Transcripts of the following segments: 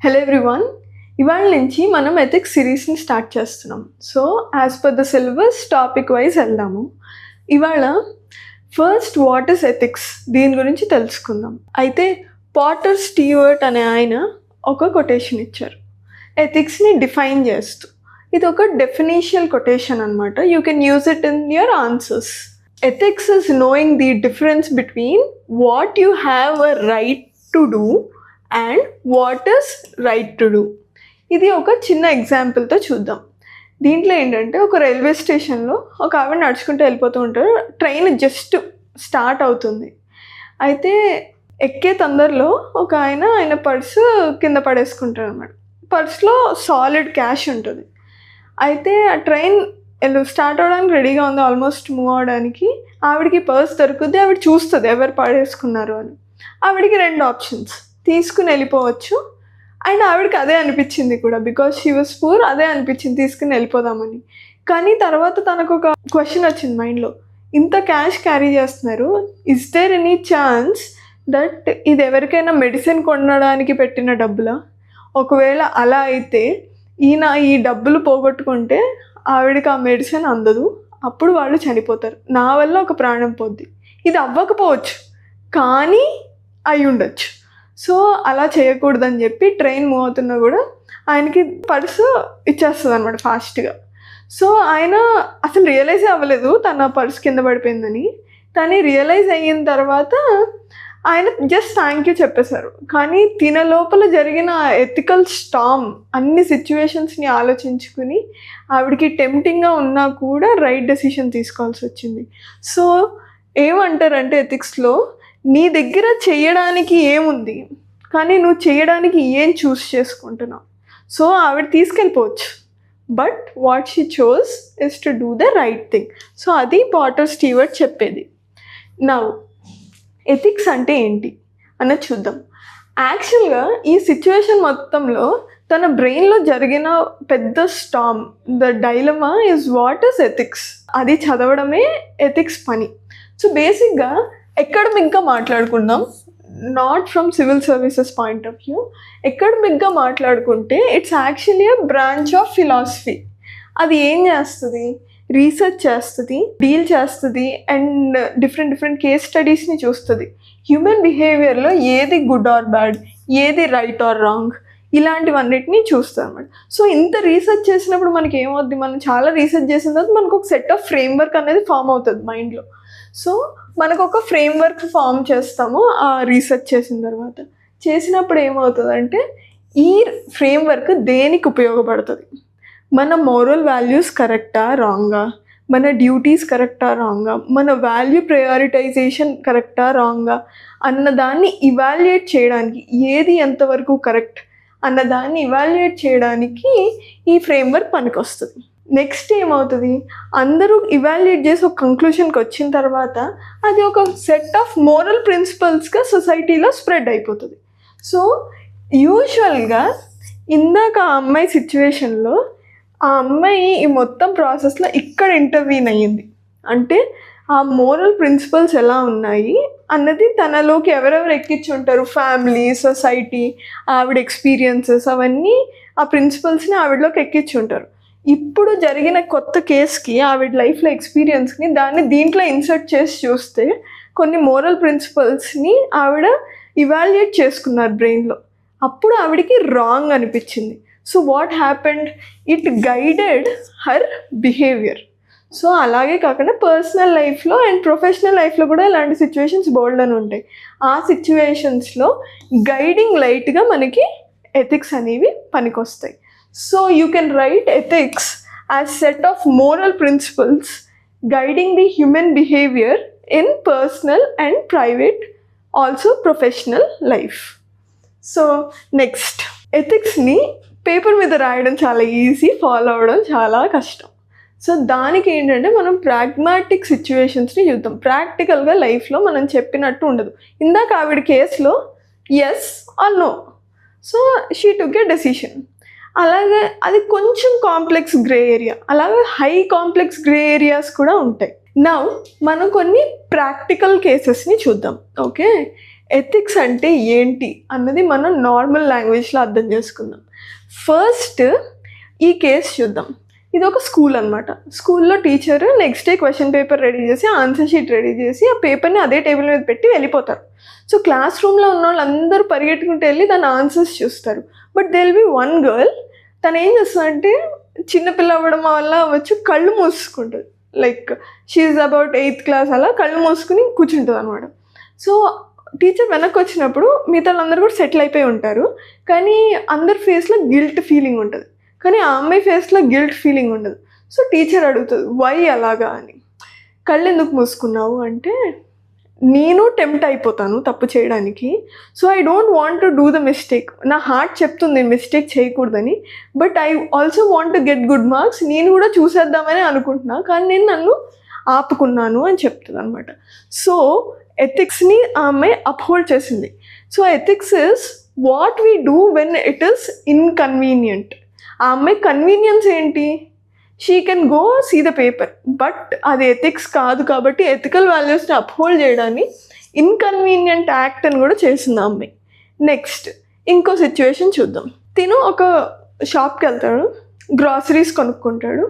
Hello everyone, ఇవాళ నుంచి మనం ఎథిక్స్ సిరీస్ని స్టార్ట్ చేస్తున్నాం. So as per the syllabus topic wise వెళ్దాము. ఇవాళ ఫస్ట్ వాట్ ఈస్ ఎథిక్స్ దీని గురించి తెలుసుకుందాం. అయితే పాటర్ స్టీవర్ట్ అనే ఆయన ఒక కొటేషన్ ఇచ్చారు ఎథిక్స్ని డిఫైన్ చేస్తూ. ఇది ఒక డెఫినేషియల్ కొటేషన్ అనమాట. You can use it in your answers. Ethics is knowing the difference between what you have a right to do and what is right to do. ఇది ఒక చిన్న ఎగ్జాంపుల్తో చూద్దాం. దీంట్లో ఏంటంటే, ఒక రైల్వే స్టేషన్లో ఒక ఆవిడ నడుచుకుంటూ వెళ్ళిపోతూ ఉంటారు. ట్రైన్ జస్ట్ స్టార్ట్ అవుతుంది. అయితే ఎక్కే తొందరలో ఒక ఆయన పర్సు కింద పడేసుకుంటారు అన్నమాట. పర్స్లో సాలిడ్ క్యాష్ ఉంటుంది. అయితే ఆ ట్రైన్ స్టార్ట్ అవ్వడానికి రెడీగా ఉంది, ఆల్మోస్ట్ మూవ్ అవడానికి. ఆవిడకి పర్స్ దొరుకుద్ది. ఆవిడ చూస్తుంది ఎవరు పడేసుకున్నారు అని. ఆవిడకి 2 ఆప్షన్స్, తీసుకుని వెళ్ళిపోవచ్చు అండ్ ఆవిడకి అదే అనిపించింది కూడా, బికాజ్ షీ వాజ్ పూర్. అదే అనిపించింది తీసుకుని వెళ్ళిపోదామని. కానీ తర్వాత తనకు ఒక క్వశ్చన్ వచ్చింది మైండ్లో, ఇంత క్యాష్ క్యారీ చేస్తున్నారు, is there any chance that ఇది ఎవరికైనా మెడిసిన్ కొనడానికి పెట్టిన డబ్బులా? ఒకవేళ అలా అయితే ఈయన ఈ డబ్బులు పోగొట్టుకుంటే ఆవిడకి ఆ మెడిసిన్ అందదు, అప్పుడు వాళ్ళు చనిపోతారు, నా వల్ల ఒక ప్రాణం పోద్ది. ఇది అవ్వకపోవచ్చు కానీ అయి ఉండొచ్చు. సో అలా చేయకూడదని చెప్పి ట్రైన్ మూవ్ అవుతున్నా కూడా ఆయనకి పర్సు ఇచ్చేస్తుంది అనమాట ఫాస్ట్గా. సో ఆయన అసలు రియలైజ్ అవ్వలేదు తన పర్సు కింద పడిపోయిందని. కానీ రియలైజ్ అయిన తర్వాత ఆయన జస్ట్ థ్యాంక్ యూ చెప్పేశారు. కానీ తిన లోపల జరిగిన ఎథికల్ స్టామ్, అన్ని సిచ్యువేషన్స్ని ఆలోచించుకుని ఆవిడకి టెంప్టింగ్గా ఉన్నా కూడా రైట్ డెసిషన్ తీసుకోవాల్సి వచ్చింది. సో ఏమంటారంటే ఎథిక్స్లో, నీ దగ్గర చేయడానికి ఏముంది కానీ నువ్వు చేయడానికి ఏం చూస్ చేసుకుంటున్నావు. సో ఆవిడ తీసుకెళ్ళిపోవచ్చు, but what she chose is to do the right thing. So అది పాటర్ స్టీవర్ట్ చెప్పేది. నౌ ఎథిక్స్ అంటే ఏంటి అన్నది చూద్దాం. యాక్చువల్గా ఈ సిచ్యువేషన్ మొత్తంలో తన బ్రెయిన్లో జరిగిన పెద్ద storm, the dilemma is what is ethics. అది చదవడమే ఎథిక్స్ పని. సో బేసిక్గా అకాడమిక్గా మాట్లాడుకుందాం, not from civil services point of view. అకాడమిక్గా మాట్లాడుకుంటే it's actually a branch of philosophy. అది ఏం చేస్తుంది? రీసెర్చ్ చేస్తుంది, డీల్ చేస్తుంది అండ్ డిఫరెంట్ కేస్ స్టడీస్ని చూస్తుంది. హ్యూమన్ బిహేవియర్లో ఏది గుడ్ ఆర్ బ్యాడ్, ఏది రైట్ ఆర్ రాంగ్, ఇలాంటివన్నిటిని చూస్తాం అన్నమాట. సో ఇంత రీసెర్చ్ చేసినప్పుడు మనకి ఏమవుద్ది, మనం చాలా రీసెర్చ్ చేసిన తర్వాత మనకు ఒక సెట్ ఆఫ్ ఫ్రేమ్వర్క్ అనేది ఫామ్ అవుతుంది మైండ్లో. సో మనకు ఒక ఫ్రేమ్వర్క్ ఫామ్ చేస్తాము ఆ రీసెర్చ్ చేసిన తర్వాత. చేసినప్పుడు ఏమవుతుందంటే, ఈ ఫ్రేమ్వర్క్ దేనికి ఉపయోగపడుతుంది? మన మోరల్ వాల్యూస్ కరెక్టా రాంగా, మన డ్యూటీస్ కరెక్టా రాంగా, మన వాల్యూ ప్రయారిటైజేషన్ కరెక్టా రాంగా అన్నదాన్ని ఇవాల్యుయేట్ చేయడానికి, ఏది ఎంతవరకు కరెక్ట్ అన్నదాన్ని ఇవాల్యుయేట్ చేయడానికి ఈ ఫ్రేమ్వర్క్ పనికొస్తుంది. నెక్స్ట్ ఏమవుతుంది, అందరూ ఇవాల్యుయేట్ చేసి ఒక కంక్లూషన్కి వచ్చిన తర్వాత అది ఒక సెట్ ఆఫ్ మోరల్ ప్రిన్సిపల్స్గా సొసైటీలో స్ప్రెడ్ అయిపోతుంది. సో యూజువల్గా ఇందాక ఆ అమ్మాయి సిచ్యువేషన్లో ఆ అమ్మాయి ఈ మొత్తం ప్రాసెస్లో ఇక్కడ ఇంటర్వ్యూన్ అయ్యింది. అంటే ఆ మోరల్ ప్రిన్సిపల్స్ ఎలా ఉన్నాయి అన్నది తనలోకి ఎవరెవరు ఎక్కించుంటారు, ఫ్యామిలీ, సొసైటీ, ఆవిడ ఎక్స్పీరియన్సెస్, అవన్నీ ఆ ప్రిన్సిపల్స్ని ఆవిడలోకి ఎక్కించుంటారు. ఇప్పుడు జరిగిన కొత్త కేస్కి ఆవిడ లైఫ్లో ఎక్స్పీరియన్స్ని దాన్ని దీంట్లో ఇన్సర్ట్ చేసి చూస్తే కొన్ని మోరల్ ప్రిన్సిపల్స్ని ఆవిడ ఇవాల్యుయేట్ చేసుకున్నారు బ్రెయిన్లో. అప్పుడు ఆవిడకి రాంగ్ అనిపించింది. So what happened, it guided her behaviour. So అలాగే కాకుండా పర్సనల్ లైఫ్లో అండ్ ప్రొఫెషనల్ లైఫ్లో కూడా ఇలాంటి సిచ్యువేషన్స్ బోల్డ్ అని ఉంటాయి. ఆ సిచ్యువేషన్స్లో గైడింగ్ లైట్గా మనకి ఎథిక్స్ అనేవి పనికొస్తాయి. So you can write ethics as set of moral principles guiding the human behavior in personal and private, also professional life. So next, ethics ni paper మీద రాయడం చాలా ఈజీ, ఫాలో అవ్వడం చాలా కష్టం. సో దానికి ఏంటంటే మనం ప్రాగ్మాటిక్ సిచ్యువేషన్స్ని చూద్దాం. ప్రాక్టికల్గా లైఫ్లో మనం చెప్పినట్టు ఉండదు. ఇందాక ఆవిడ కేసులో yes or no, so she took a decision. అలాగే అది కొంచెం కాంప్లెక్స్ గ్రే ఏరియా, అలాగే హై కాంప్లెక్స్ గ్రే ఏరియాస్ కూడా ఉంటాయి. నౌ మనం కొన్ని ప్రాక్టికల్ కేసెస్ని చూద్దాం. ఓకే, ఎథిక్స్ అంటే ఏంటి అన్నది మనం నార్మల్ లాంగ్వేజ్లో అర్థం చేసుకుందాం. ఫస్ట్ ఈ కేస్ చూద్దాం. ఇది ఒక స్కూల్ అనమాట. స్కూల్లో teacher next day question paper ready చేసి ఆన్సర్ షీట్ రెడీ చేసి ఆ పేపర్ని అదే టేబుల్ మీద పెట్టి వెళ్ళిపోతారు. సో క్లాస్ రూమ్లో ఉన్న వాళ్ళందరూ పరిగెట్టుకుంటూ వెళ్ళి దాని ఆన్సర్స్ చూస్తారు. But they will be one girl, తను ఏం చేస్తుందంటే చిన్నపిల్ల అవ్వడం వల్ల వచ్చి కళ్ళు మూసుకుంటుంది. Like she about 8th class, అలా కళ్ళు మూసుకుని కూర్చుంటుంది అనమాట. సో టీచర్ వెనక్కి వచ్చినప్పుడు మిగతా వాళ్ళందరూ కూడా సెటిల్ అయిపోయి ఉంటారు, కానీ అందరి ఫేస్లో గిల్ట్ ఫీలింగ్ ఉంటుంది, కానీ ఆ అమ్మాయి ఫేస్లో గిల్ట్ ఫీలింగ్ ఉండదు. సో టీచర్ అడుగుతుంది వై అలాగా అని. కళ్ళు ఎందుకు మూసుకున్నావు అంటే, నేను టెంప్ట్ అయిపోతాను తప్పు చేయడానికి, so I don't want to do the mistake. నా హార్ట్ చెప్తుంది మిస్టేక్ చేయకూడదని, but I also want to get good marks. నేను కూడా చూసేద్దామని అనుకుంటున్నా, కానీ నేను నన్ను ఆపుకున్నాను అని చెప్తుంది అనమాట. సో ఎథిక్స్ని ఆ అమ్మాయి అప్హోల్డ్ చేసింది. So ethics is what we do when it is inconvenient. ఆ అమ్మాయి కన్వీనియన్స్ ఏంటి? She can go see the paper, but అది ఎథిక్స్ కాదు కాబట్టి ఎథికల్ వాల్యూస్ని అప్హోల్డ్ చేయడాన్ని ఇన్కన్వీనియంట్ యాక్ట్ అని కూడా చేసింది ఆ అమ్మాయి. నెక్స్ట్ ఇంకో సిచ్యువేషన్ చూద్దాం. తిను ఒక షాప్కి వెళ్తాడు, గ్రాసరీస్ కొనుక్కుంటాడు.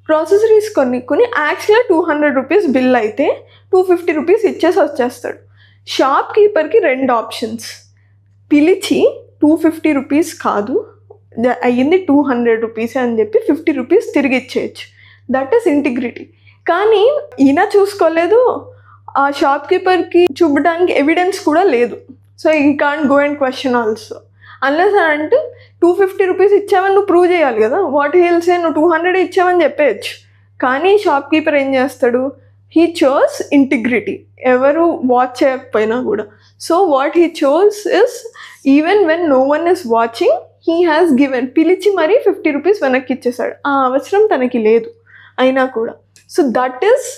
గ్రాసరీస్ కొనుక్కుని యాక్చువల్గా 200 రూపీస్ బిల్ అయితే 250 రూపీస్ ఇచ్చేసి వచ్చేస్తాడు. షాప్ కీపర్కి 2 ఆప్షన్స్. పిలిచి 250 రూపీస్ కాదు, అయ్యింది 200 రూపీస్ అని చెప్పి 50 రూపీస్ తిరిగి ఇచ్చేయచ్చు. That is integrity. కానీ ఈయన చూసుకోలేదు, ఆ షాప్ కీపర్కి చూపడానికి ఎవిడెన్స్ కూడా లేదు. సో ఈ can't go and question also unless అంటే 250 రూపీస్ ఇచ్చావని నువ్వు ప్రూవ్ చేయాలి కదా. వాట్ హీల్సే నువ్వు 200 ఇచ్చావని చెప్పేయచ్చు. కానీ షాప్ కీపర్ ఏం చేస్తాడు? హీ చోస్ ఇంటిగ్రిటీ, ఎవరు వాచ్ చేయకపోయినా కూడా. So what he chose is even when no one is watching he has given, పిలిచి మరీ 50 రూపీస్ వెనక్కి ఇచ్చేసాడు. ఆ అవసరం తనకి లేదు అయినా కూడా. So that is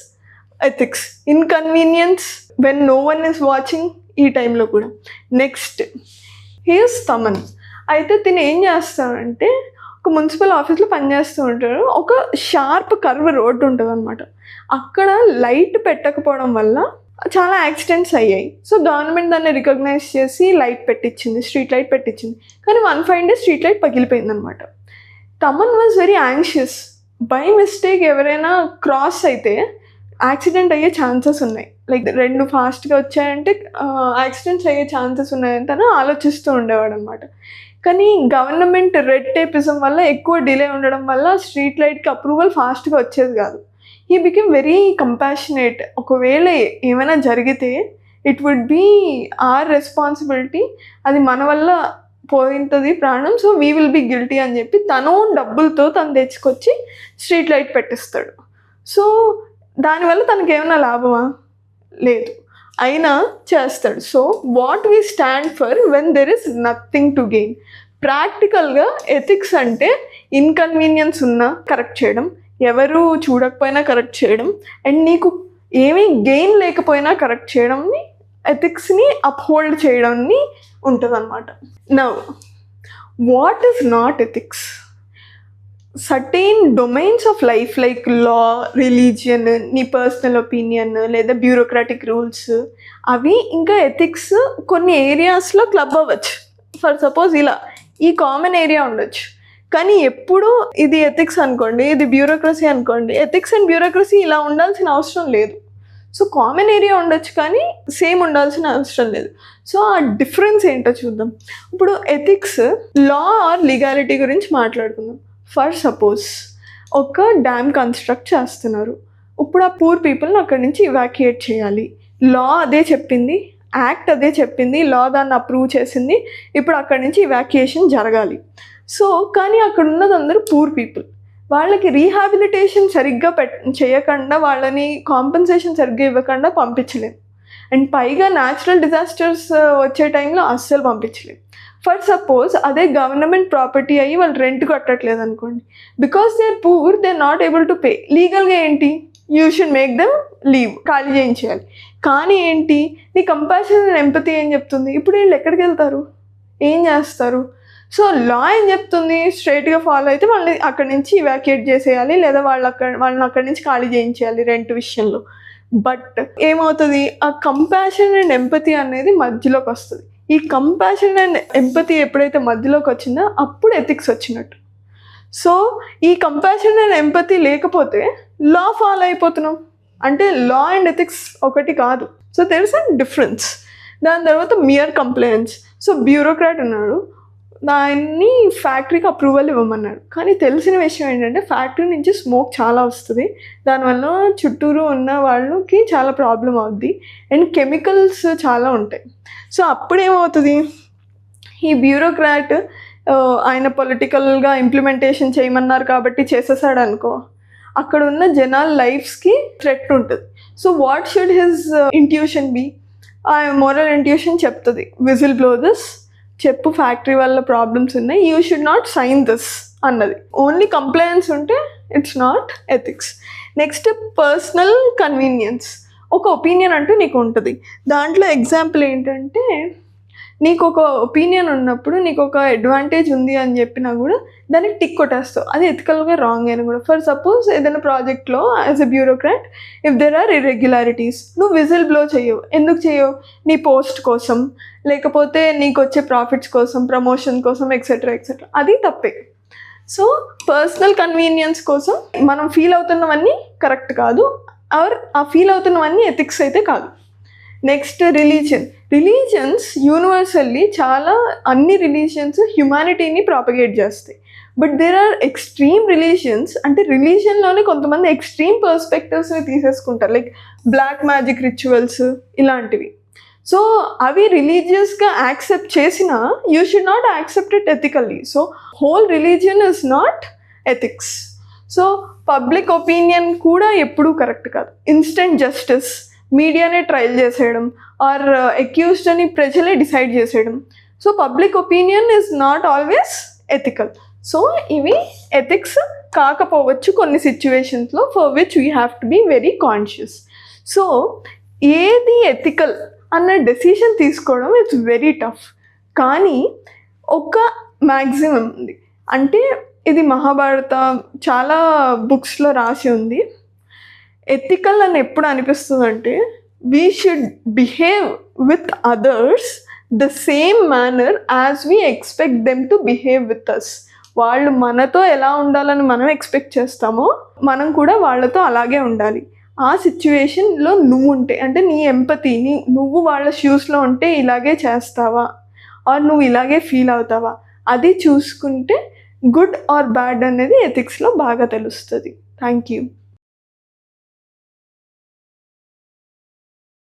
ethics, inconvenience when no one is watching, ఈ టైంలో కూడా. నెక్స్ట్ హీస్ తమన్. అయితే తిను ఏం చేస్తాడంటే ఒక మున్సిపల్ ఆఫీస్లో పనిచేస్తూ ఉంటాడు. ఒక షార్ప్ కర్వ్ రోడ్డు ఉంటుంది అనమాట. అక్కడ లైట్ పెట్టకపోవడం వల్ల చాలా యాక్సిడెంట్స్ అయ్యాయి. సో గవర్నమెంట్ దాన్ని రికగ్నైజ్ చేసి లైట్ పెట్టించింది, స్ట్రీట్ లైట్ పెట్టించింది. కానీ 1 fine day స్ట్రీట్ లైట్ పగిలిపోయింది అనమాట. Thaman was very anxious. By mistake ఎవరైనా క్రాస్ అయితే యాక్సిడెంట్ అయ్యే ఛాన్సెస్ ఉన్నాయి, లైక్ 2 ఫాస్ట్గా వచ్చాయంటే యాక్సిడెంట్స్ అయ్యే ఛాన్సెస్ ఉన్నాయని తను ఆలోచిస్తూ ఉండేవాడు అనమాట. కానీ గవర్నమెంట్ రెడ్ టేపిజం వల్ల ఎక్కువ డిలే ఉండడం వల్ల స్ట్రీట్ లైట్కి అప్రూవల్ ఫాస్ట్గా వచ్చేది కాదు. He became very compassionate. ఒకవేళ ఏమైనా జరిగితే it would be our responsibility, అది మన వల్ల పోయింటుంది ప్రాణం, so we will be guilty అని చెప్పి తను డబ్బులతో తను తెచ్చుకొచ్చి స్ట్రీట్ లైట్ పెట్టిస్తాడు. సో దానివల్ల తనకి ఏమైనా లాభమా? లేదు, అయినా చేస్తాడు. So what we stand for when there is nothing to gain. ప్రాక్టికల్గా ఎథిక్స్ అంటే ఇన్కన్వీనియన్స్ ఉన్నా కరెక్ట్ చేయడం, ఎవరు చూడకపోయినా కరెక్ట్ చేయడం, అండ్ నీకు ఏమీ గెయిన్ లేకపోయినా కరెక్ట్ చేయడంని, ఎథిక్స్ని అప్హోల్డ్ చేయడాన్ని ఉంటుంది అనమాట. Now what is not ethics? Certain domains of life like law, religion, నీ పర్సనల్ ఒపీనియన్ లేదా బ్యూరోక్రాటిక్ రూల్స్, అవి ఇంకా ఎథిక్స్ కొన్ని ఏరియాస్లో క్లబ్ అవ్వచ్చు. ఫర్ సపోజ్ ఇలా ఈ కామన్ ఏరియా ఉండొచ్చు, కానీ ఎప్పుడు ఇది ఎథిక్స్ అనుకోండి, ఇది బ్యూరోక్రసీ అనుకోండి, ఎథిక్స్ అండ్ బ్యూరోక్రసీ ఇలా ఉండాల్సిన అవసరం లేదు. సో కామన్ ఏరియా ఉండొచ్చు కానీ సేమ్ ఉండాల్సిన అవసరం లేదు. సో ఆ డిఫరెన్స్ ఏంటో చూద్దాం. ఇప్పుడు ఎథిక్స్ లా ఆర్ లీగాలిటీ గురించి మాట్లాడుకుందాం. ఫర్ సపోజ్ ఒక డ్యామ్ కన్స్ట్రక్ట్ చేస్తున్నారు. ఇప్పుడు ఆ పూర్ పీపుల్ని అక్కడి నుంచి ఇవాక్యుయేట్ చేయాలి. లా అదే చెప్పింది, యాక్ట్ అదే చెప్పింది, లా దాన్ని అప్రూవ్ చేసింది. ఇప్పుడు అక్కడి నుంచి ఇవాక్యుయేషన్ జరగాలి. సో కానీ అక్కడ ఉన్నది అందరూ పూర్ పీపుల్. వాళ్ళకి రీహాబిలిటేషన్ సరిగ్గా చేయకుండా, వాళ్ళని కాంపెన్సేషన్ సరిగ్గా ఇవ్వకుండా పంపించలేము. అండ్ పైగా న్యాచురల్ డిజాస్టర్స్ వచ్చే టైంలో అస్సలు పంపించలేము. ఫర్ సపోజ్ అదే గవర్నమెంట్ ప్రాపర్టీ అయ్యి వాళ్ళు రెంట్ కట్టట్లేదు అనుకోండి, because they are poor, they are not able to pay. లీగల్గా ఏంటి? You should make them leave, ఖాళీ చేయించేయాలి. కానీ ఏంటి, నీ కంపాషన్ అండ్ ఎంపతి ఏం చెప్తుంది? ఇప్పుడు వీళ్ళు ఎక్కడికి వెళ్తారు, ఏం చేస్తారు? సో లా ఏం చెప్తుంది, స్ట్రైట్గా ఫాలో అయితే వాళ్ళని అక్కడి నుంచి ఇవాక్యుయేట్ చేసేయాలి, లేదా వాళ్ళని అక్కడి నుంచి ఖాళీ చేయించేయాలి రెంట్ విషయంలో. బట్ ఏమవుతుంది, ఆ కంపాషన్ అండ్ ఎంపతి అనేది మధ్యలోకి వస్తుంది. ఈ కంపాషన్ అండ్ ఎంపతి ఎప్పుడైతే మధ్యలోకి వచ్చిందో అప్పుడు ఎథిక్స్ వచ్చినట్టు. సో ఈ కంపాషన్ అండ్ ఎంపతి లేకపోతే లా ఫాలో అయిపోతున్నాం, అంటే లా అండ్ ఎథిక్స్ ఒకటి కాదు. So there is a difference. దాని తర్వాత మియర్ కంప్లైంట్స్. సో బ్యూరోక్రాట్ ఉన్నాడు, దాన్ని ఫ్యాక్టరీకి అప్రూవల్ ఇవ్వమన్నాడు, కానీ తెలిసిన విషయం ఏంటంటే ఫ్యాక్టరీ నుంచి స్మోక్ చాలా వస్తుంది, దానివల్ల చుట్టూరు ఉన్న వాళ్ళకి చాలా ప్రాబ్లం అవుద్ది అండ్ కెమికల్స్ చాలా ఉంటాయి. సో అప్పుడేమవుతుంది, ఈ బ్యూరోక్రాట్ ఆయన పొలిటికల్గా ఇంప్లిమెంటేషన్ చేయమన్నారు కాబట్టి చేసేసాడు అనుకో, అక్కడ ఉన్న జనాల లైఫ్స్కి థ్రెట్ ఉంటుంది. So what should his intuition be? ఆ మోరల్ ఇంట్యూషన్ చెప్తుంది, విజిల్ బ్లో దిస్, చెప్పు ఫ్యాక్టరీ వల్ల ప్రాబ్లమ్స్ ఉన్నాయి, you should not sign this అన్నది. ఓన్లీ కంప్లైన్స్ ఉంటే it's not ethics. Next personal convenience. ఒక ఒపీనియన్ అంటూ నీకు ఉంటుంది. దాంట్లో ఎగ్జాంపుల్ ఏంటంటే, నీకు ఒక ఒపీనియన్ ఉన్నప్పుడు నీకు ఒక అడ్వాంటేజ్ ఉంది అని చెప్పినా కూడా దానికి టిక్ కొట్టేస్తావు, అది ఎథికల్గా రాంగ్ అని కూడా. ఫర్ సపోజ్ ఏదైనా ప్రాజెక్ట్లో as a bureaucrat if there are irregularities, నువ్వు విజిల్ బ్లో చేయవు. ఎందుకు చేయవు? నీ పోస్ట్ కోసం, లేకపోతే నీకు వచ్చే ప్రాఫిట్స్ కోసం, ప్రమోషన్ కోసం, ఎక్సెట్రా ఎక్సెట్రా. అది తప్పే. సో పర్సనల్ కన్వీనియన్స్ కోసం మనం ఫీల్ అవుతున్నవన్నీ కరెక్ట్ కాదు, ఆర్ ఆ ఫీల్ అవుతున్నవన్నీ ఎథిక్స్ అయితే కాదు. నెక్స్ట్ రిలీజన్స్ యూనివర్సల్లీ చాలా, అన్ని రిలీజియన్స్ హ్యుమానిటీని ప్రాపగేట్ చేస్తాయి. But there are extreme religions, అంటే రిలీజియన్లోనే కొంతమంది ఎక్స్ట్రీమ్ పర్స్పెక్టివ్స్ని తీసేసుకుంటారు, లైక్ బ్లాక్ మ్యాజిక్ రిచువల్స్ ఇలాంటివి. సో అవి రిలీజియస్గా యాక్సెప్ట్ చేసినా you should not accept it ethically. So whole religion is not ethics. So public opinion కూడా ఎప్పుడూ కరెక్ట్ కాదు. ఇన్స్టెంట్ జస్టిస్, మీడియానే ట్రయల్ చేసేయడం, ఆర్ అక్యూజ్డ్ అని ప్రజలే డిసైడ్ చేసేయడం. So public opinion is not always ethical. So ఇవి ఎథిక్స్ కాకపోవచ్చు కొన్ని సిచ్యువేషన్స్లో, for which we have to be very conscious. So ఏది ఎథికల్ అన్న డెసిషన్ తీసుకోవడం ఇట్స్ వెరీ టఫ్. కానీ ఒక మ్యాక్సిమం ఉంది, అంటే ఇది మహాభారత చాలా బుక్స్లో రాసి ఉంది. ఎథికల్ అని ఎప్పుడు అనిపిస్తుంది అంటే, we should behave with others the same manner as we expect them to behave with us. వాళ్ళు మనతో ఎలా ఉండాలని మనం ఎక్స్పెక్ట్ చేస్తామో మనం కూడా వాళ్ళతో అలాగే ఉండాలి. ఆ సిచ్యువేషన్లో నువ్వు ఉంటే, అంటే నీ ఎంపతి, నువ్వు వాళ్ళ షూస్లో ఉంటే ఇలాగే చేస్తావా, ఆర్ నువ్వు ఇలాగే ఫీల్ అవుతావా, అది చూసుకుంటే గుడ్ ఆర్ బ్యాడ్ అనేది ఎథిక్స్లో బాగా తెలుస్తుంది. Thank you.